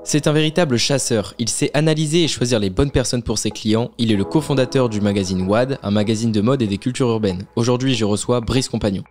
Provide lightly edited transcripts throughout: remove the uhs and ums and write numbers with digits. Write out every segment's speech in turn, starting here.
C'est un véritable chasseur, il sait analyser et choisir les bonnes personnes pour ses clients, il est le cofondateur du magazine WAD, un magazine de mode et des cultures urbaines. Aujourd'hui, je reçois Brice Compagnon.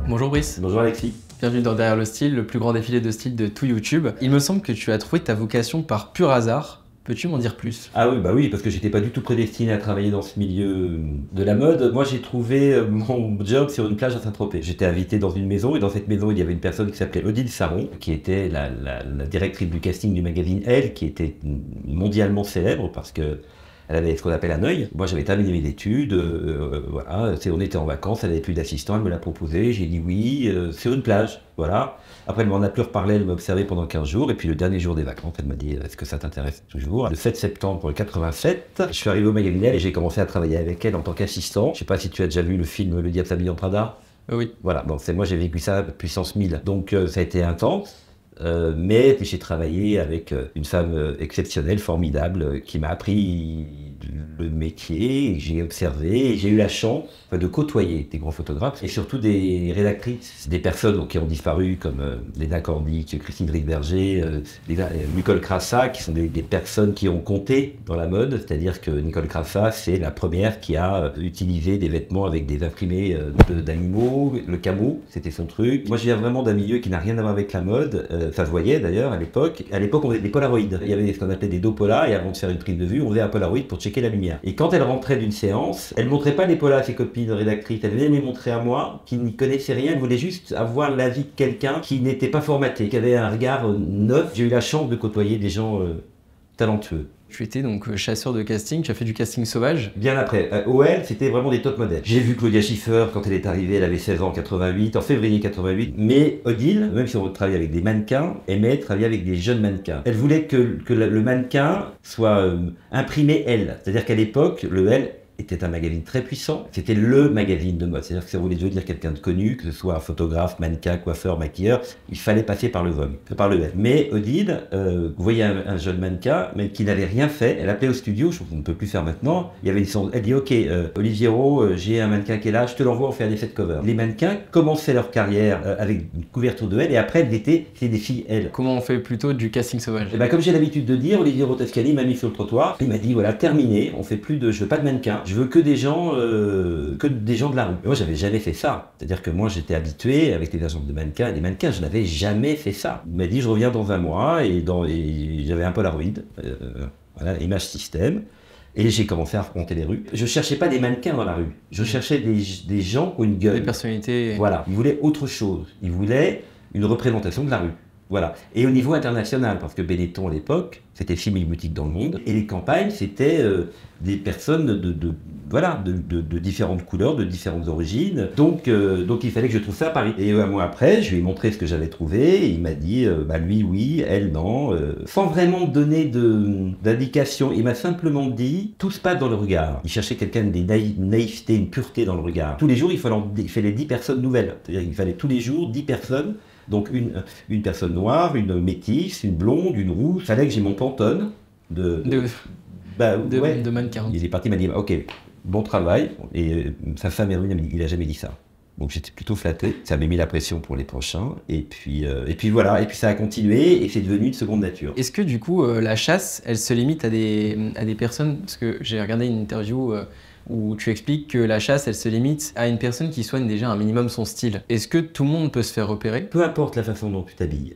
Bonjour Brice. Bonjour Alexis. Bienvenue dans Derrière le style, le plus grand défilé de style de tout YouTube. Il me semble que tu as trouvé ta vocation par pur hasard. Peux-tu m'en dire plus? Ah oui, bah oui, parce que j'étais pas du tout prédestiné à travailler dans ce milieu de la mode. Moi, j'ai trouvé mon job sur une plage à Saint-Tropez. J'étais invité dans une maison, et dans cette maison, il y avait une personne qui s'appelait Odile Saron, qui était la directrice du casting du magazine Elle, qui était mondialement célèbre parce que elle avait ce qu'on appelle un œil. Moi, j'avais terminé mes études, voilà, on était en vacances, elle n'avait plus d'assistant, elle me l'a proposé, j'ai dit oui, sur une plage, voilà. Après, elle m'en a plus reparlé, elle m'a observé pendant 15 jours, et puis le dernier jour des vacances, elle m'a dit est-ce que ça t'intéresse toujours? Le 7 septembre 87, je suis arrivé au magazine Elle et j'ai commencé à travailler avec elle en tant qu'assistant. Je sais pas si tu as déjà vu le film Le Diable s'habille en Prada. Oui. Voilà, donc moi j'ai vécu ça puissance 1000, donc ça a été intense. Mais j'ai travaillé avec une femme exceptionnelle, formidable, qui m'a appris le métier, j'ai observé, et j'ai eu la chance de côtoyer des grands photographes et surtout des rédactrices, des personnes qui ont disparu comme Léna Cordic, Christine Ricberger, Nicole Crassa, qui sont des personnes qui ont compté dans la mode, c'est-à-dire que Nicole Crassa, c'est la première qui a utilisé des vêtements avec des imprimés d'animaux, le camo, c'était son truc. Moi je viens vraiment d'un milieu qui n'a rien à voir avec la mode, ça se voyait d'ailleurs à l'époque. À l'époque on faisait des polaroïdes, il y avait ce qu'on appelait des dopolas et avant de faire une prise de vue, on faisait un polaroïd pour checker la lumière. Et quand elle rentrait d'une séance, elle montrait pas les polas à ses copines rédactrices, elle venait me les montrer à moi, qui n'y connaissait rien, elle voulait juste avoir l'avis de quelqu'un qui n'était pas formaté, qui avait un regard neuf. J'ai eu la chance de côtoyer des gens talentueux. Tu étais donc chasseur de casting, tu as fait du casting sauvage. Bien après, OL, c'était vraiment des top modèles. J'ai vu Claudia Schiffer quand elle est arrivée, elle avait 16 ans en 88, en février 88. Mais Odile, même si on travaillait avec des mannequins, aimait travailler avec des jeunes mannequins. Elle voulait que le mannequin soit imprimé elle. C'est-à-dire qu'à l'époque, le Elle était un magazine très puissant. C'était le magazine de mode. C'est-à-dire que ça voulait dire quelqu'un de connu, que ce soit un photographe, mannequin, coiffeur, maquilleur, il fallait passer par le VOM, par le L. Mais Odile voyait un jeune mannequin, mais qui n'avait rien fait. Elle appelait au studio, chose qu'on ne peut plus faire maintenant. Il y avait elle dit ok, Olivier Rowe, j'ai un mannequin qui est là, je te l'envoie, on fait un effet de cover. Les mannequins commençaient leur carrière avec une couverture de L et après c'est des filles L. Comment on fait plutôt du casting sauvage? Et ben, comme j'ai l'habitude de dire, Olivier Rotoscani m'a mis sur le trottoir. Il m'a dit voilà, terminé, on fait plus de, je veux pas de mannequins. Je veux que des gens de la rue. Et moi, j'avais jamais fait ça. C'est-à-dire que moi, j'étais habitué avec les agents de mannequins et des mannequins, je n'avais jamais fait ça. Il m'a dit, je reviens dans un mois et j'avais un Polaroid, voilà, Image System. Et j'ai commencé à affronter les rues. Je cherchais pas des mannequins dans la rue. Je cherchais des gens qui ont une gueule. Des personnalités. Voilà. Ils voulaient autre chose. Ils voulaient une représentation de la rue. Voilà. Et au niveau international, parce que Benetton à l'époque, c'était 6000 boutiques dans le monde, et les campagnes, c'était des personnes de différentes couleurs, de différentes origines. Donc il fallait que je trouve ça à Paris. Et un mois après, je lui ai montré ce que j'avais trouvé, et il m'a dit, lui oui, elle non, sans vraiment me donner d'indication. Il m'a simplement dit, tout se passe dans le regard. Il cherchait quelqu'un d'une naïveté, une pureté dans le regard. Tous les jours, il fallait 10 personnes nouvelles. C'est-à-dire qu'il fallait tous les jours 10 personnes. Donc une personne noire, une métisse, une blonde, une rousse. Il fallait que j'ai mon pantone de mannequin. Il est parti, il m'a dit ok, bon travail. Et sa femme Erwin, il a jamais dit ça. Donc j'étais plutôt flatté. Ça m'a mis la pression pour les prochains. Et puis voilà. Et puis ça a continué et c'est devenu une seconde nature. Est-ce que du coup la chasse, elle se limite à des personnes, parce que j'ai regardé une interview où tu expliques que la chasse, elle se limite à une personne qui soigne déjà un minimum son style. Est-ce que tout le monde peut se faire repérer? Peu importe la façon dont tu t'habilles,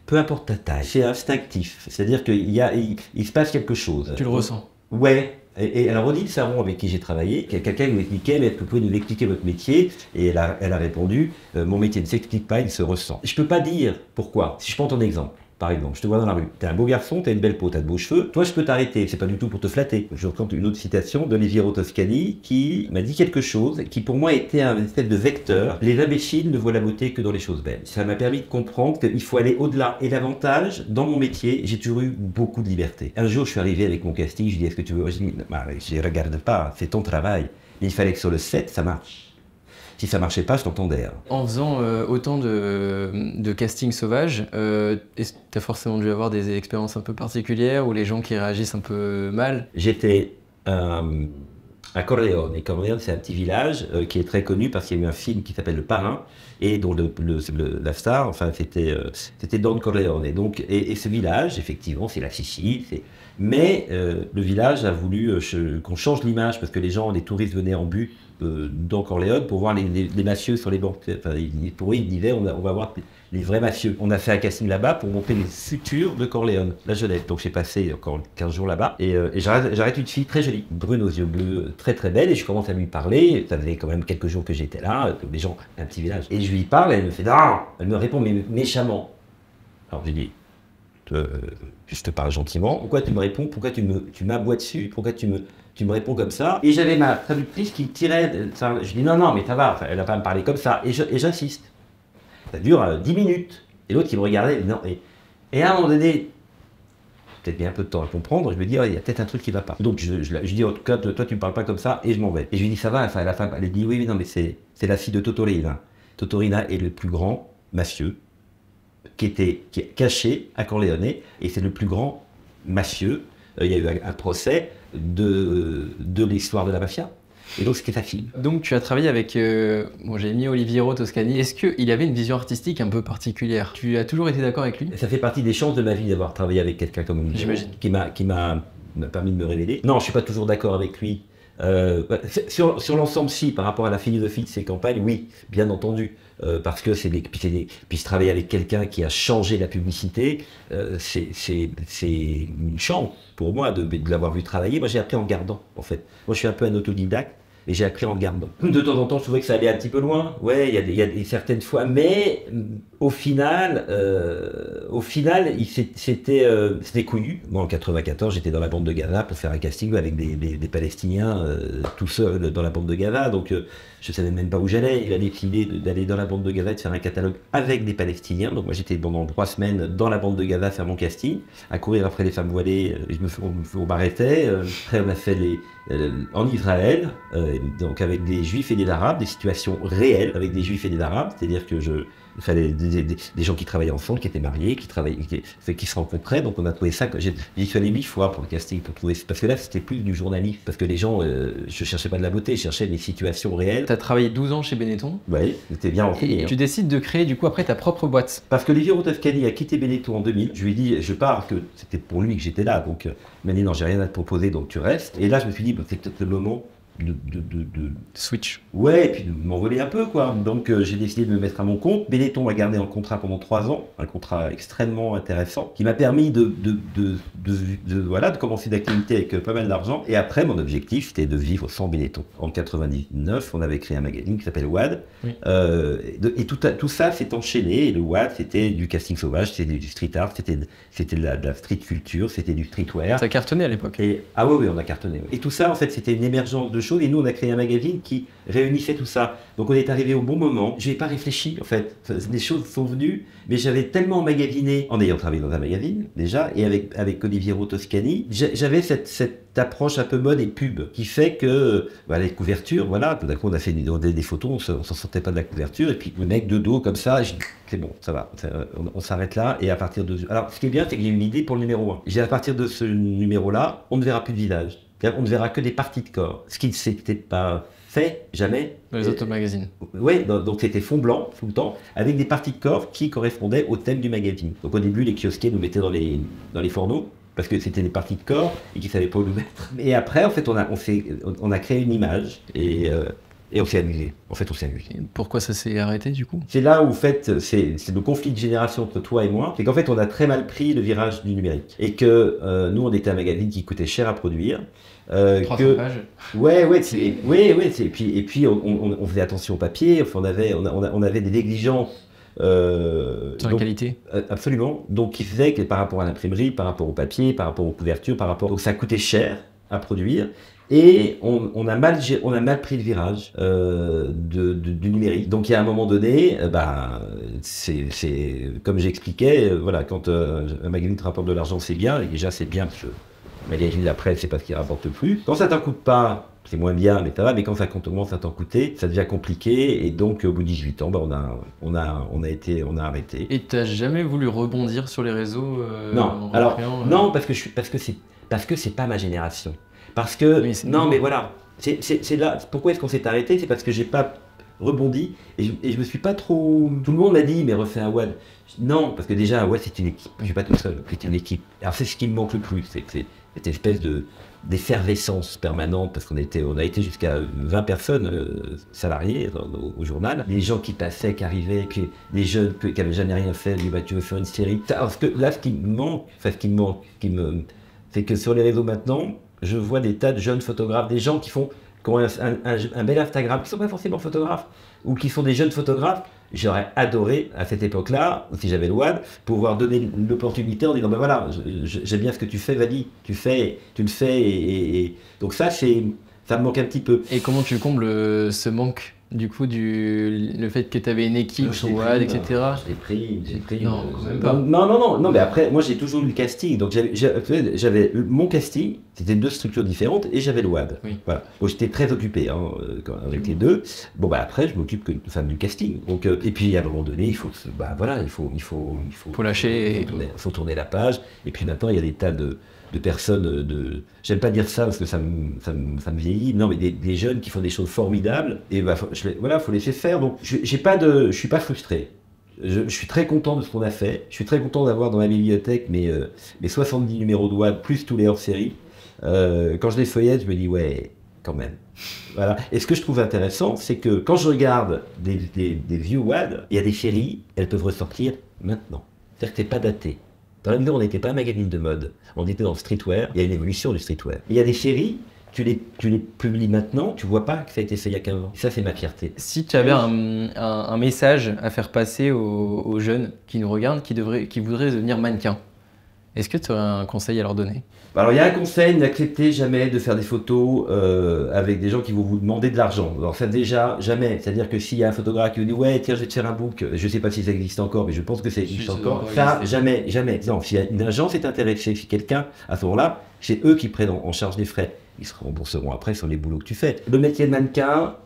peu importe ta taille, c'est instinctif. C'est-à-dire qu'il se passe quelque chose. Tu le ressens? Ouais. Et alors Odile Saron, avec qui j'ai travaillé, quelqu'un qui m'expliquait, mais vous pouvez nous expliquer votre métier? Et elle a répondu, mon métier ne s'explique pas, il se ressent. Je peux pas dire pourquoi. Si je prends ton exemple. Par exemple, je te vois dans la rue, t'es un beau garçon, t'as une belle peau, t'as de beaux cheveux, toi je peux t'arrêter, c'est pas du tout pour te flatter. Je raconte une autre citation d'Olivier Rotoscani qui m'a dit quelque chose qui pour moi était un espèce de vecteur. Les imbéciles ne voient la beauté que dans les choses belles. Ça m'a permis de comprendre qu'il faut aller au-delà. Et l'avantage, dans mon métier, j'ai toujours eu beaucoup de liberté. Un jour, je suis arrivé avec mon casting, je dis est-ce que tu veux? Je dis, je regarde pas, c'est ton travail. Mais il fallait que sur le set, ça marche. Si ça marchait pas, je t'entendais. En faisant autant de casting sauvage, est-ce que tu as forcément dû avoir des expériences un peu particulières ou les gens qui réagissent un peu mal? J'étais à Corleone. Et Corleone, c'est un petit village qui est très connu parce qu'il y a eu un film qui s'appelle Le Parrain, et dont la star, enfin, c'était Don Corleone. Et donc, et ce village, effectivement, c'est la Sicile. Mais le village a voulu qu'on change l'image parce que les touristes venaient en but dans Corleone pour voir les mafieux sur les bancs. Enfin, pour eux, ils disaient, on va voir les vrais mafieux. On a fait un casting là-bas pour montrer les futurs de Corleone, la jeunesse. Donc j'ai passé encore 15 jours là-bas et j'arrête une fille très jolie, brune aux yeux bleus, très très belle, et je commence à lui parler. Ça faisait quand même quelques jours que j'étais là, les gens, un petit village. Et je lui parle, et elle me fait non, elle me répond mais méchamment. Alors j'ai dit, je te parle gentiment. Pourquoi tu me réponds? Pourquoi tu m'aboies dessus? Pourquoi tu me réponds comme ça? Et j'avais ma traductrice qui tirait. Je dis non, mais ça va, elle va pas me parler comme ça. Et j'insiste. Ça dure 10 minutes. Et l'autre qui me regardait, non. Et à un moment donné, peut-être bien un peu de temps à comprendre, je me dis, il y a peut-être un truc qui va pas. Donc je dis, en tout cas, toi tu me parles pas comme ça, et je m'en vais. Et je lui dis, ça va, enfin, la femme, elle dit, oui, non, mais c'est la fille de Totorina. Totorina est le plus grand mafieux qui est caché à Corleone, et c'est le plus grand mafieux. Il y a eu un procès de l'histoire de la mafia. Et donc c'était sa fille. Donc tu as travaillé avec, j'ai mis Oliviero Toscani. Est-ce qu'il avait une vision artistique un peu particulière? Tu as toujours été d'accord avec lui? Ça fait partie des chances de ma vie d'avoir travaillé avec quelqu'un comme lui, qui m'a permis de me révéler. Non, je suis pas toujours d'accord avec lui. Sur l'ensemble, si, par rapport à la philosophie de ses campagnes, oui, bien entendu. Parce que puis je travaille avec quelqu'un qui a changé la publicité, c'est une chance pour moi de l'avoir vu travailler. Moi j'ai appris en regardant, en fait. Moi je suis un peu un autodidacte, et j'ai appris en regardant. De temps en temps je trouvais que ça allait un petit peu loin, ouais, il y a certaines fois, mais au final c'était couillu. Moi en 94 j'étais dans la bande de Gaza pour faire un casting avec des Palestiniens tout seul dans la bande de Gaza, donc je savais même pas où j'allais. Il a décidé d'aller dans la bande de Gaza et de faire un catalogue avec des Palestiniens. Donc moi j'étais pendant 3 semaines dans la bande de Gaza faire mon casting, à courir après les femmes voilées, on m'arrêtait. Après on a fait en Israël, donc avec des Juifs et des Arabes, des situations réelles avec des Juifs et des Arabes, c'est-à-dire que il fallait des gens qui travaillaient ensemble, qui étaient mariés, qui se rencontraient. Donc on a trouvé ça. J'y suis allé 8 fois pour le casting, pour trouver, parce que là c'était plus du journalisme, parce que les gens, je cherchais pas de la beauté, je cherchais des situations réelles. Tu as travaillé 12 ans chez Benetton. Oui, c'était bien renseigné. Et tu décides de créer du coup après ta propre boîte. Parce que Oliviero Toscani a quitté Benetton en 2000. Je lui ai dit, je pars, que c'était pour lui que j'étais là. Donc il m'a dit non, j'ai rien à te proposer, donc tu restes. Et là je me suis dit, c'est peut-être le moment de switch. Ouais, et puis de m'envoler un peu, quoi. Donc j'ai décidé de me mettre à mon compte. Benetton m'a gardé en contrat pendant 3 ans, un contrat extrêmement intéressant, qui m'a permis de commencer d'activité avec pas mal d'argent. Et après, mon objectif, c'était de vivre sans Benetton. En 99, on avait créé un magazine qui s'appelle WAD. Oui. Et tout ça s'est enchaîné. Et le WAD, c'était du casting sauvage, c'était du street art, c'était de la street culture, c'était du streetwear. Ça cartonnait à l'époque. Ah oui, on a cartonné. Oui. Et tout ça, en fait, c'était une émergence de choses, et nous on a créé un magazine qui réunissait tout ça. Donc on est arrivé au bon moment. Je n'ai pas réfléchi, en fait. Les choses sont venues, mais j'avais tellement emmagasiné, en ayant travaillé dans un magazine déjà, et avec Oliviero Toscani, j'avais cette approche un peu mode et pub, qui fait que les couvertures, voilà, tout d'un coup on a fait des photos, on s'en sortait pas de la couverture, et puis le mec de dos comme ça, c'est bon, ça va, on s'arrête là. Et à partir de... Alors ce qui est bien, c'est que j'ai une idée pour le numéro 1. J'ai à partir de ce numéro-là, on ne verra plus de visage. On ne verra que des parties de corps. Ce qui ne s'était pas fait, jamais. Dans les autres magazines. Oui, donc c'était fond blanc tout le temps, avec des parties de corps qui correspondaient au thème du magazine. Donc au début, les kiosquiers nous mettaient dans les fourneaux, parce que c'était des parties de corps et qu'ils ne savaient pas où nous mettre. Et après, en fait, on a créé une image, et on s'est amusé. En fait, on s'est amusé. Pourquoi ça s'est arrêté, du coup? C'est là où, en fait, c'est le conflit de génération entre toi et moi. C'est qu'en fait, on a très mal pris le virage du numérique. Et que nous, on était un magazine qui coûtait cher à produire. 300 pages. Ouais, et puis on faisait attention au papier. Enfin, on avait des négligences. Sur la qualité. Absolument. Donc, qui faisait que par rapport à l'imprimerie, par rapport au papier, par rapport aux couvertures, donc ça coûtait cher à produire. Et on a mal pris le virage du numérique. Donc il y a un moment donné, c'est comme j'expliquais, voilà, quand un magazine te rapporte de l'argent, c'est bien, et déjà c'est bien, parce que le magazine d'après, c'est parce qu'il rapporte plus. Quand ça t'en coûte pas, c'est moins bien, mais ça va, mais quand ça commence à t'en coûter, ça devient compliqué, et donc au bout de 18 ans, on a arrêté. Et t'as jamais voulu rebondir sur les réseaux Non, alors, non, parce que c'est pas ma génération. Parce que, mais voilà, c'est là. Pourquoi est-ce qu'on s'est arrêté? C'est parce que j'ai pas rebondi et je me suis pas trop. Tout le monde m'a dit mais refais un WAD. Non, parce que déjà un WAD c'est une équipe. Je suis pas tout seul, c'est une équipe. Alors c'est ce qui me manque le plus, c'est cette espèce d'effervescence permanente parce on a été jusqu'à 20 personnes salariées au journal. Les gens qui passaient, qui arrivaient, les jeunes qui n'avaient jamais rien fait, ils disaient tu veux faire une série. Parce que là ce qui me manque, c'est que sur les réseaux maintenant, je vois des tas de jeunes photographes, des gens qui ont un bel Instagram, qui ne sont pas forcément photographes, ou qui sont des jeunes photographes. J'aurais adoré, à cette époque-là, si j'avais le WAD, pouvoir donner l'opportunité en disant, ben voilà, j'aime bien ce que tu fais, vas-y, tu le fais, et donc ça me manque un petit peu. Et comment tu combles ce manque, du coup, le fait que tu avais une équipe sur WAD, etc. Je l'ai pris. Non, quand même pas. Non, mais après, moi j'ai toujours eu le casting, donc j'avais mon casting, c'était 2 structures différentes, et j'avais le WAD. Oui. Voilà. Bon, j'étais très occupé avec les deux. Bon, bah après, je m'occupe que du casting. Donc, et puis à un moment donné, il faut lâcher. Il faut tourner la page, et puis maintenant, il y a des tas de personnes, j'aime pas dire ça parce que ça me vieillit, non mais des jeunes qui font des choses formidables, et faut laisser faire, donc je suis pas frustré. Je suis très content de ce qu'on a fait, je suis très content d'avoir dans ma bibliothèque mes 70 numéros de WAD, plus tous les hors-séries. Quand je les feuillette, je me dis ouais, quand même. Voilà. Et ce que je trouve intéressant, c'est que quand je regarde des vieux WAD, il y a des séries, elles peuvent ressortir maintenant. C'est-à-dire que c'est pas daté. Dans la mesure où on n'était pas un magazine de mode, on était dans le streetwear, il y a une évolution du streetwear. Il y a des séries, tu les publies maintenant, tu vois pas que ça a été fait il y a 15 ans. Ça, c'est ma fierté. Si tu avais un message à faire passer aux jeunes qui nous regardent, qui voudraient devenir mannequins, est-ce que tu aurais un conseil à leur donner? Alors, il y a un conseil, n'acceptez jamais de faire des photos avec des gens qui vont vous demander de l'argent. Alors ça déjà, jamais. C'est-à-dire que s'il y a un photographe qui vous dit « Ouais, tiens, je vais te faire un book », je ne sais pas si ça existe encore, mais je pense que ça existe encore. Ça, jamais. Non, si une agence est intéressée, si quelqu'un, à ce moment-là, c'est eux qui prennent en charge les frais. Ils se rembourseront après sur les boulots que tu fais. Le métier de mannequin...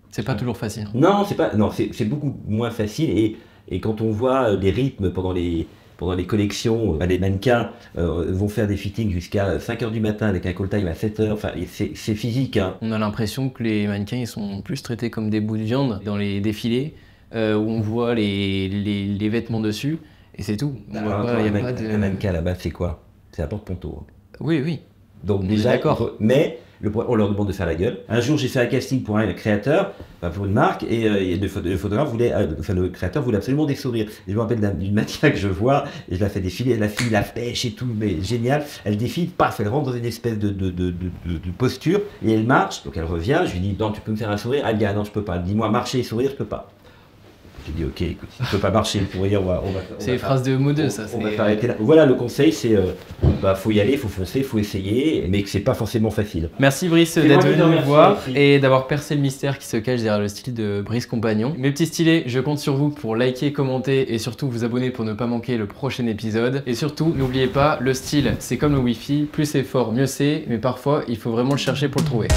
C'est pas toujours facile. Non, c'est beaucoup moins facile. Et quand on voit les rythmes pendant les collections, les mannequins vont faire des fittings jusqu'à 5h du matin avec un call time à 7h, enfin c'est physique. Hein. On a l'impression que les mannequins ils sont plus traités comme des bouts de viande dans les défilés où on voit les vêtements dessus et c'est tout. Un mannequin là-bas c'est quoi? C'est un porte-ponto. Hein. Oui. Donc déjà, d'accord. Mais on leur demande de faire la gueule. Un jour, j'ai fait un casting pour un créateur, pour une marque, et le photographe le créateur voulait absolument des sourires. Et je me rappelle d'une mannequin que je vois, et je la fais défiler, la fille la pêche et tout, mais génial. Elle défile, paf, elle rentre dans une espèce de posture, et elle marche. Donc elle revient, je lui dis, non, tu peux me faire un sourire? Elle dit, ah non, je peux pas. Elle dit, moi, marcher et sourire, je peux pas. J'ai dit, ok, écoute, si tu peux pas marcher pour rire, c'est les phrases de modeux, ça. On va s'arrêter là. Voilà, le conseil, c'est faut y aller, faut foncer, faut essayer, mais que c'est pas forcément facile. Merci Brice d'être venu nous voir et d'avoir percé le mystère qui se cache derrière le style de Brice Compagnon. Mes petits stylés, je compte sur vous pour liker, commenter et surtout vous abonner pour ne pas manquer le prochain épisode. Et surtout, n'oubliez pas, le style, c'est comme le Wi-Fi, plus c'est fort, mieux c'est, mais parfois, il faut vraiment le chercher pour le trouver.